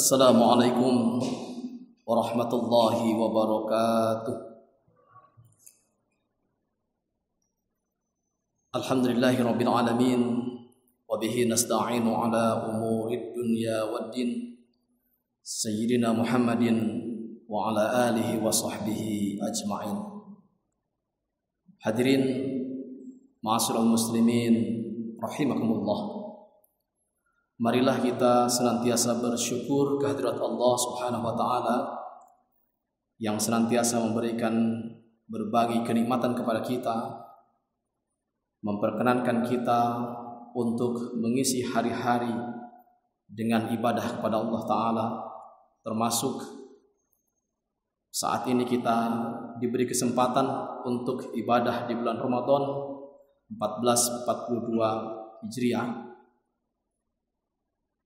Assalamualaikum warahmatullahi wabarakatuh. Alhamdulillahirabbil alamin wa bihi nasta'inu ala umurid dunya waddin. Sayyidina Muhammadin wa ala alihi wa sahbihi ajma'in. Hadirin ma'asyiral muslimin rahimakumullah. Marilah kita senantiasa bersyukur kehadirat Allah Subhanahu wa taala yang senantiasa memberikan berbagai kenikmatan kepada kita, memperkenankan kita untuk mengisi hari-hari dengan ibadah kepada Allah taala, termasuk saat ini kita diberi kesempatan untuk ibadah di bulan Ramadan 1442 Hijriah.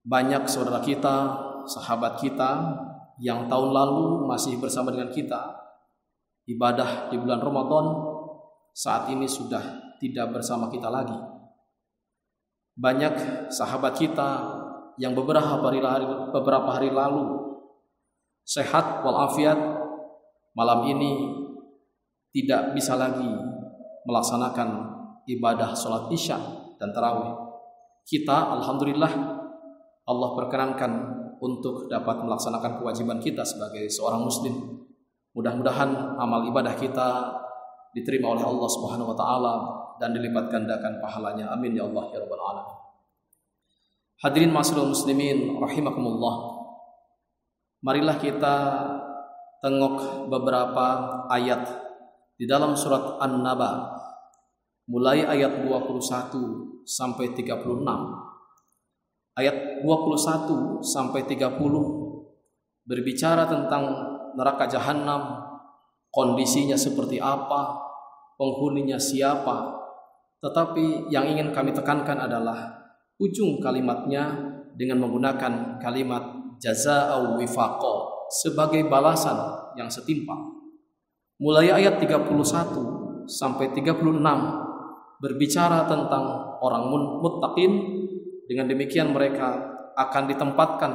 Banyak saudara kita, sahabat kita yang tahun lalu masih bersama dengan kita ibadah di bulan Ramadan, saat ini sudah tidak bersama kita lagi. Banyak sahabat kita yang beberapa hari lalu sehat walafiat, malam ini tidak bisa lagi melaksanakan ibadah sholat isya dan tarawih. Kita alhamdulillah Allah perkenankan untuk dapat melaksanakan kewajiban kita sebagai seorang muslim. Mudah-mudahan amal ibadah kita diterima oleh Allah Subhanahu wa taala dan dilipat gandakan pahalanya. Amin ya Allah ya rabbal alamin. Hadirin ma'asyiral muslimin rahimakumullah. Marilah kita tengok beberapa ayat di dalam surat An-Naba, mulai ayat 21 sampai 36. Ayat 21 sampai 30 berbicara tentang neraka jahanam, kondisinya seperti apa, penghuninya siapa. Tetapi yang ingin kami tekankan adalah ujung kalimatnya dengan menggunakan kalimat jazaa'a wifaqa, sebagai balasan yang setimpal. Mulai ayat 31 sampai 36 berbicara tentang orang muttaqin. Dengan demikian mereka akan ditempatkan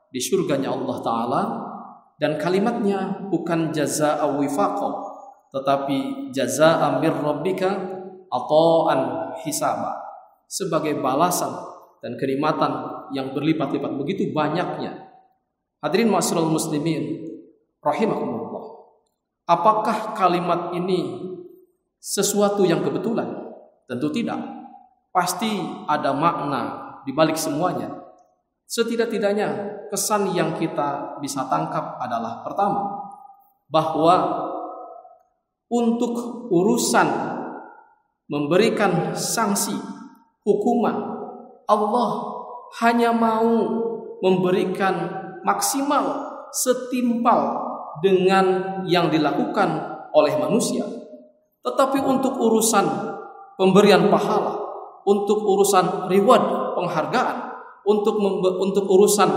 di surganya Allah Ta'ala. Dan kalimatnya bukan jazaa'a wifaqa, tetapi jazaa'a mir rabbika ata'an hisaba, sebagai balasan dan kenikmatan yang berlipat-lipat begitu banyaknya. Hadirin ma'asyiral muslimin rahimakumullah. Apakah kalimat ini sesuatu yang kebetulan? Tentu tidak. Pasti ada makna di balik semuanya. Setidak-tidaknya kesan yang kita bisa tangkap adalah, pertama, bahwa untuk urusan memberikan sanksi, hukuman, Allah hanya mau memberikan maksimal setimpal dengan yang dilakukan oleh manusia. Tetapi untuk urusan pemberian pahala, untuk urusan reward, penghargaan, untuk urusan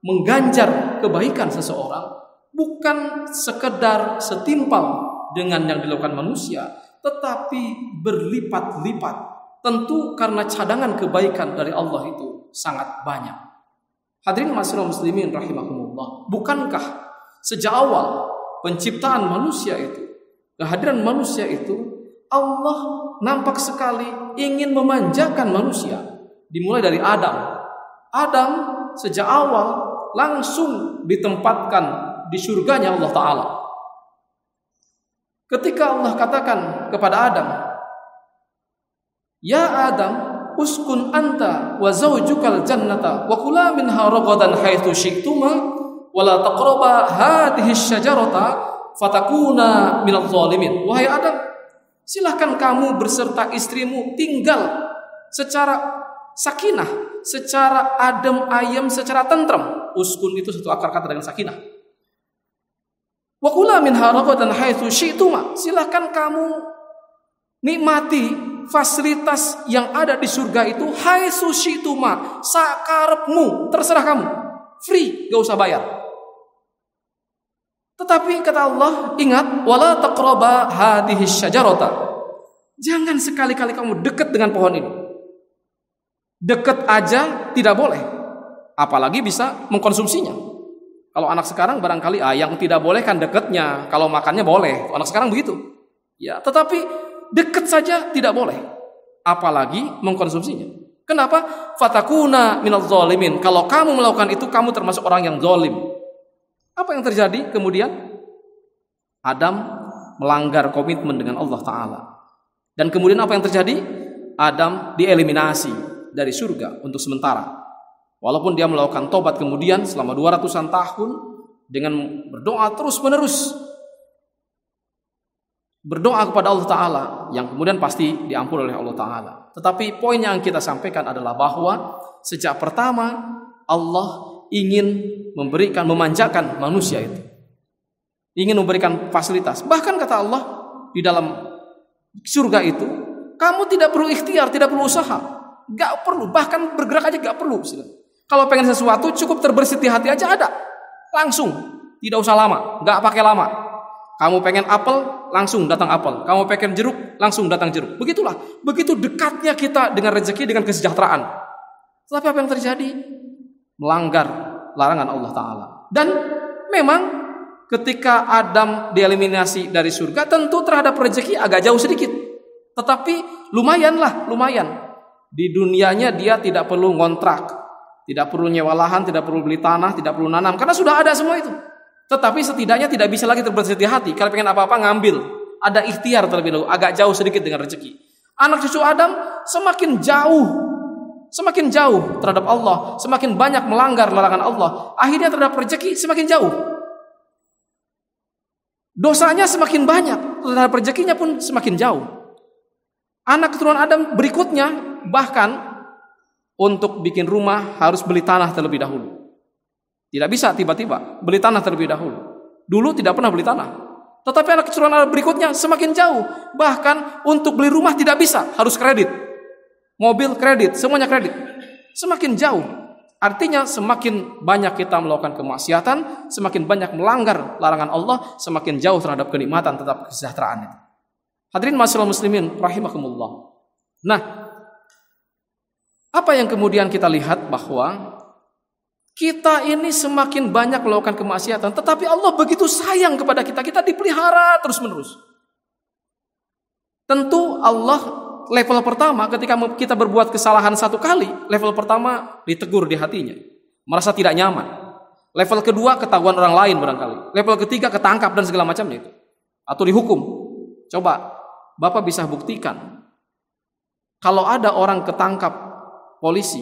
mengganjar kebaikan seseorang, bukan sekedar setimpal dengan yang dilakukan manusia, tetapi berlipat-lipat. Tentu karena cadangan kebaikan dari Allah itu sangat banyak. Hadirin ma'asyiral muslimin rahimakumullah, bukankah sejak awal penciptaan manusia itu, kehadiran manusia itu, Allah nampak sekali ingin memanjakan manusia. Dimulai dari Adam. Adam sejak awal langsung ditempatkan di surganya Allah Ta'ala. Ketika Allah katakan kepada Adam, "Ya Adam, uskun anta wa zawjukal jannata wa kula minha ragadan haitsu syi'tuma wa la taqraba hadhihi syajarata fatakuna minadh dhalimin." Wahai Adam, silahkan kamu berserta istrimu tinggal secara sakinah, secara adem ayem, secara tentrem. Uskun itu satu akar kata dengan sakinah. Wa kula minha ragadan haitsu syi'tuma. Silahkan kamu nikmati fasilitas yang ada di surga itu haitsu syi'tuma, sakarepmu, terserah kamu. Free, gak usah bayar. Tetapi kata Allah, ingat, wala taqraba hadhihi syajarata. Jangan sekali-kali kamu dekat dengan pohon ini. Dekat aja tidak boleh. apalagi bisa mengkonsumsinya. Kalau anak sekarang barangkali yang tidak boleh kan deketnya, kalau makannya boleh. Anak sekarang begitu. Ya, tetapi dekat saja tidak boleh, apalagi mengkonsumsinya. Kenapa? Fatakuna minaz zalimin. Kalau kamu melakukan itu, kamu termasuk orang yang zalim. Apa yang terjadi kemudian? Adam melanggar komitmen dengan Allah Ta'ala. Dan kemudian apa yang terjadi? Adam dieliminasi dari surga untuk sementara. Walaupun dia melakukan tobat kemudian selama 200-an tahun dengan berdoa terus-menerus. Berdoa kepada Allah Ta'ala yang kemudian pasti diampuni oleh Allah Ta'ala. Tetapi poin yang kita sampaikan adalah bahwa sejak pertama Allah ingin memanjakan manusia itu. Ingin memberikan fasilitas. Bahkan kata Allah di dalam surga itu, kamu tidak perlu ikhtiar, tidak perlu usaha. Gak perlu, bahkan bergerak aja gak perlu. Kalau pengen sesuatu cukup terbersit di hati aja ada. Langsung, tidak usah lama, gak pakai lama. Kamu pengen apel, langsung datang apel. Kamu pengen jeruk, langsung datang jeruk. Begitulah, begitu dekatnya kita dengan rezeki, dengan kesejahteraan. Tetapi apa yang terjadi? Melanggar larangan Allah Ta'ala. Dan memang ketika Adam dieliminasi dari surga, tentu terhadap rezeki agak jauh sedikit. Tetapi lumayan. Di dunianya dia tidak perlu ngontrak, tidak perlu nyewa lahan, tidak perlu beli tanah, tidak perlu nanam, karena sudah ada semua itu. Tetapi setidaknya tidak bisa lagi terbersit di hati. Kalau pengen apa-apa ngambil, ada ikhtiar terlebih dahulu, agak jauh sedikit dengan rezeki. Anak cucu Adam semakin jauh terhadap Allah, semakin banyak melanggar larangan Allah. Akhirnya terhadap rezeki semakin jauh. Dosanya semakin banyak, terhadap rezekinya pun semakin jauh. Anak keturunan Adam berikutnya bahkan untuk bikin rumah harus beli tanah terlebih dahulu. Tidak bisa tiba-tiba beli tanah terlebih dahulu. Dulu tidak pernah beli tanah. Tetapi anak keturunan berikutnya semakin jauh. Bahkan untuk beli rumah tidak bisa, harus kredit. Mobil kredit, semuanya kredit. Semakin jauh. Artinya semakin banyak kita melakukan kemaksiatan, semakin banyak melanggar larangan Allah, semakin jauh terhadap kenikmatan tetap kesejahteraan itu. Hadirin ma'asyiral muslimin rahimakumullah. Nah, apa yang kemudian kita lihat bahwa kita ini semakin banyak melakukan kemaksiatan, tetapi Allah begitu sayang kepada kita, kita dipelihara terus-menerus. Tentu Allah level pertama ketika kita berbuat kesalahan satu kali, level pertama ditegur di hatinya, merasa tidak nyaman. Level kedua ketahuan orang lain barangkali. Level ketiga ketangkap dan segala macamnya itu. Atau dihukum. Coba Bapak bisa buktikan kalau ada orang ketangkap polisi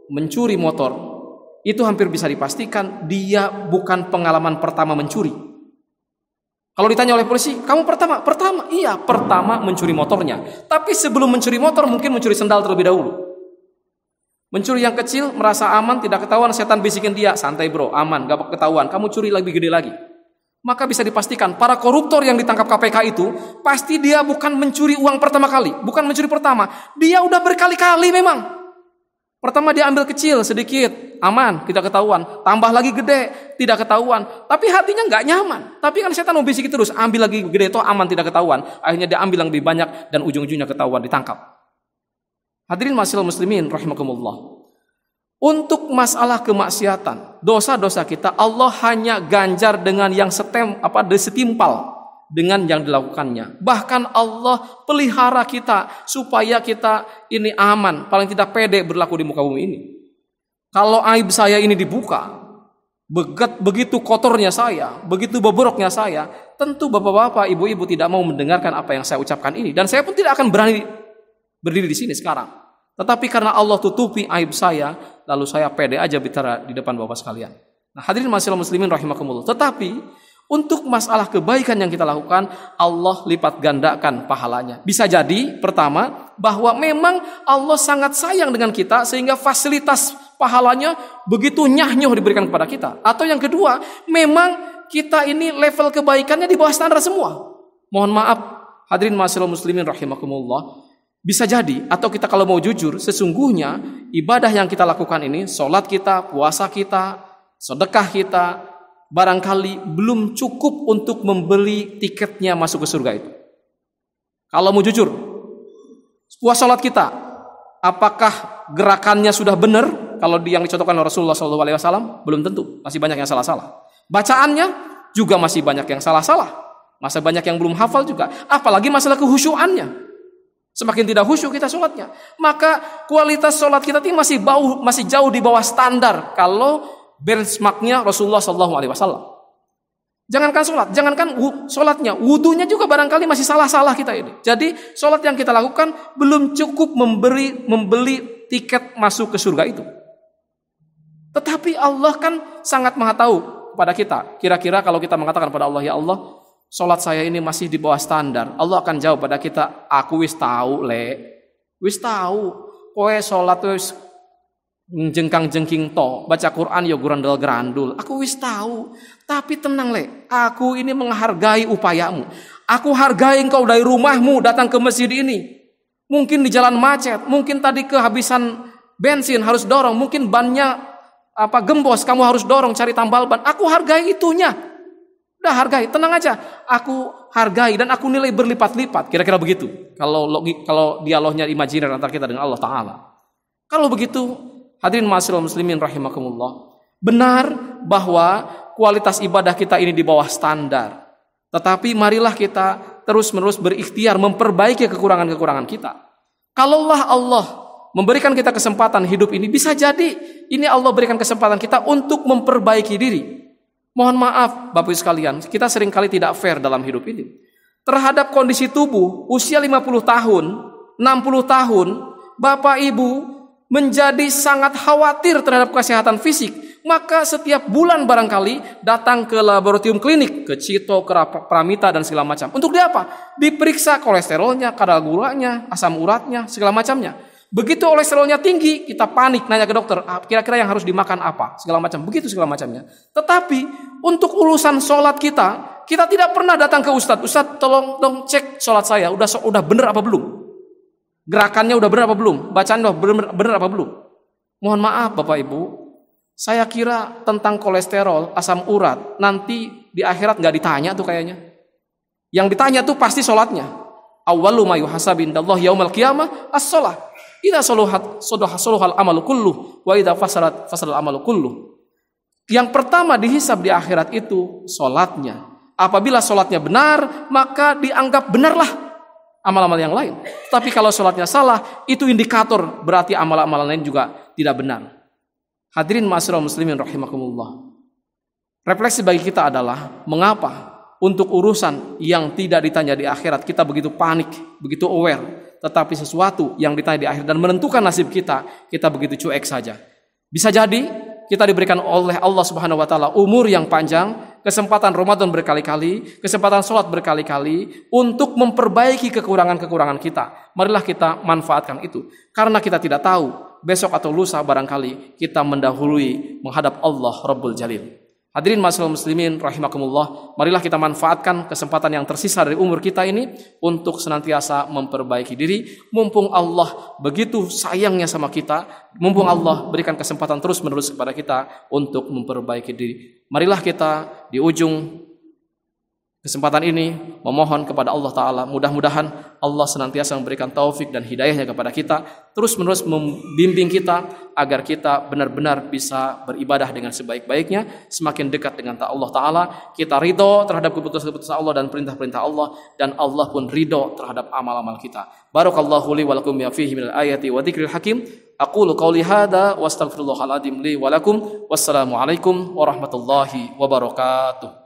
mencuri motor, itu hampir bisa dipastikan dia bukan pengalaman pertama mencuri. Kalau ditanya oleh polisi, kamu pertama? Iya, pertama mencuri motornya. Tapi sebelum mencuri motor mungkin mencuri sendal terlebih dahulu. Mencuri yang kecil, merasa aman, tidak ketahuan, setan bisikin dia, santai bro, aman, gak ketahuan, kamu curi lebih gede lagi. Maka bisa dipastikan para koruptor yang ditangkap KPK itu pasti dia bukan mencuri uang pertama kali, bukan mencuri pertama, dia udah berkali-kali memang. Pertama dia ambil kecil sedikit, aman, tidak ketahuan. Tambah lagi gede, tidak ketahuan. Tapi hatinya nggak nyaman. Tapi kan setan mau bisikin terus, ambil lagi gede itu aman, tidak ketahuan. Akhirnya dia ambil yang lebih banyak dan ujung-ujungnya ketahuan, ditangkap. Hadirin ma'asyiral muslimin rahimakumullah. Untuk masalah kemaksiatan, dosa-dosa kita Allah hanya ganjar dengan yang setimpal dengan yang dilakukannya. Bahkan Allah pelihara kita supaya kita ini aman, paling tidak pede berlaku di muka bumi ini. Kalau aib saya ini dibuka, begitu kotornya saya, begitu bobroknya saya, tentu bapak-bapak, ibu-ibu tidak mau mendengarkan apa yang saya ucapkan ini, dan saya pun tidak akan berani berdiri di sini sekarang. Tetapi karena Allah tutupi aib saya, lalu saya pede aja bicara di depan bapak sekalian. Nah, hadirin ma'asyiral muslimin rahimakumullah. Tetapi untuk masalah kebaikan yang kita lakukan, Allah lipat gandakan pahalanya. Bisa jadi, pertama, bahwa memang Allah sangat sayang dengan kita, sehingga fasilitas pahalanya begitu nyah-nyoh diberikan kepada kita. Atau yang kedua, memang kita ini level kebaikannya di bawah standar semua. Mohon maaf, hadirin ma'asyiral muslimin rahimakumullah. Bisa jadi, atau kita kalau mau jujur, sesungguhnya ibadah yang kita lakukan ini, sholat kita, puasa kita, sedekah kita, barangkali belum cukup untuk membeli tiketnya masuk ke surga itu. Kalau mau jujur, puasa sholat kita, apakah gerakannya sudah benar? benar kalau yang dicontohkan oleh Rasulullah SAW? Belum tentu, masih banyak yang salah-salah. Bacaannya juga masih banyak yang salah-salah. Masih banyak yang belum hafal juga. Apalagi masalah kehusyuannya. Semakin tidak khusyuk kita sholatnya, maka kualitas sholat kita ini masih jauh di bawah standar kalau benchmarknya Rasulullah SAW. Jangankan sholat, jangankan sholatnya, wudunya juga barangkali masih salah-salah kita ini. Jadi sholat yang kita lakukan belum cukup membeli tiket masuk ke surga itu. Tetapi Allah kan sangat maha tahu pada kita. Kira-kira kalau kita mengatakan pada Allah, ya Allah, sholat saya ini masih di bawah standar, Allah akan jawab pada kita, aku wis tahu wis tahu, kowe sholat wis jengkang-jengking to, baca Quran ya gurandal-gerandul, aku wis tahu. Tapi tenang aku ini menghargai upayamu. Aku hargai engkau dari rumahmu datang ke masjid ini. Mungkin di jalan macet, mungkin tadi kehabisan bensin harus dorong, mungkin bannya gembos, kamu harus dorong cari tambal ban. Aku hargai itunya. Udah hargai, tenang aja. Aku hargai dan aku nilai berlipat-lipat. Kira-kira begitu. Kalau dialognya imajiner antara kita dengan Allah Ta'ala. Kalau begitu, hadirin ma'asyiral muslimin rahimakumullah, benar bahwa kualitas ibadah kita ini di bawah standar. Tetapi marilah kita terus-menerus berikhtiar memperbaiki kekurangan-kekurangan kita. Kalaulah Allah memberikan kita kesempatan hidup ini, bisa jadi ini Allah berikan kesempatan kita untuk memperbaiki diri. Mohon maaf Bapak Ibu sekalian, kita seringkali tidak fair dalam hidup ini. Terhadap kondisi tubuh, usia 50 tahun, 60 tahun, Bapak Ibu menjadi sangat khawatir terhadap kesehatan fisik. Maka setiap bulan barangkali datang ke laboratorium klinik, ke Cito, ke Pramita dan segala macam. Untuk diapa? Diperiksa kolesterolnya, kadar gulanya, asam uratnya, segala macamnya. Begitu kolesterolnya tinggi, kita panik nanya ke dokter, kira-kira yang harus dimakan apa, segala macam. Begitu segala macamnya. Tetapi untuk urusan sholat kita tidak pernah datang ke Ustadz. Ustadz tolong dong cek sholat saya, udah bener apa belum? Gerakannya udah bener apa belum? Bacaannya udah bener apa belum? Mohon maaf Bapak Ibu, saya kira tentang kolesterol, asam urat, nanti di akhirat gak ditanya tuh kayaknya. Yang ditanya tuh pasti sholatnya. Awwalu ma yuhasabu indallahi yaumal qiyamah as-shalah. Idza saluhal amalu kulluh wa idza fasadal amalu kulluh. Yang pertama dihisab di akhirat itu sholatnya. Apabila sholatnya benar, maka dianggap benarlah amal-amal yang lain. Tapi kalau sholatnya salah, itu indikator berarti amal-amal lain juga tidak benar. Hadirin ma'asyiral muslimin rahimakumullah. Refleksi bagi kita adalah mengapa untuk urusan yang tidak ditanya di akhirat kita begitu panik, begitu aware, tetapi sesuatu yang ditanya di akhirat dan menentukan nasib kita begitu cuek saja. Bisa jadi kita diberikan oleh Allah Subhanahu wa taala umur yang panjang, kesempatan Ramadan berkali-kali, kesempatan sholat berkali-kali untuk memperbaiki kekurangan-kekurangan kita. Marilah kita manfaatkan itu. Karena kita tidak tahu besok atau lusa barangkali kita mendahului menghadap Allah Rabbul Jalil. Hadirin ma'asyiral muslimin rahimakumullah, marilah kita manfaatkan kesempatan yang tersisa dari umur kita ini untuk senantiasa memperbaiki diri. Mumpung Allah begitu sayangnya sama kita, mumpung Allah berikan kesempatan terus-menerus kepada kita untuk memperbaiki diri. Marilah kita di ujung kesempatan ini memohon kepada Allah Ta'ala, mudah-mudahan Allah senantiasa memberikan taufik dan hidayahnya kepada kita, terus-menerus membimbing kita agar kita benar-benar bisa beribadah dengan sebaik-baiknya, semakin dekat dengan Allah Ta'ala, kita ridho terhadap keputusan-keputusan Allah dan perintah-perintah Allah, dan Allah pun ridho terhadap amal-amal kita. Barakallahu li wa lakum ya fihi minal ayati wa dzikril hakim. Aqulu qawli hadza wa astaghfirullahal adzim li wa lakum. Wassalamu alaikum warahmatullahi wabarakatuh.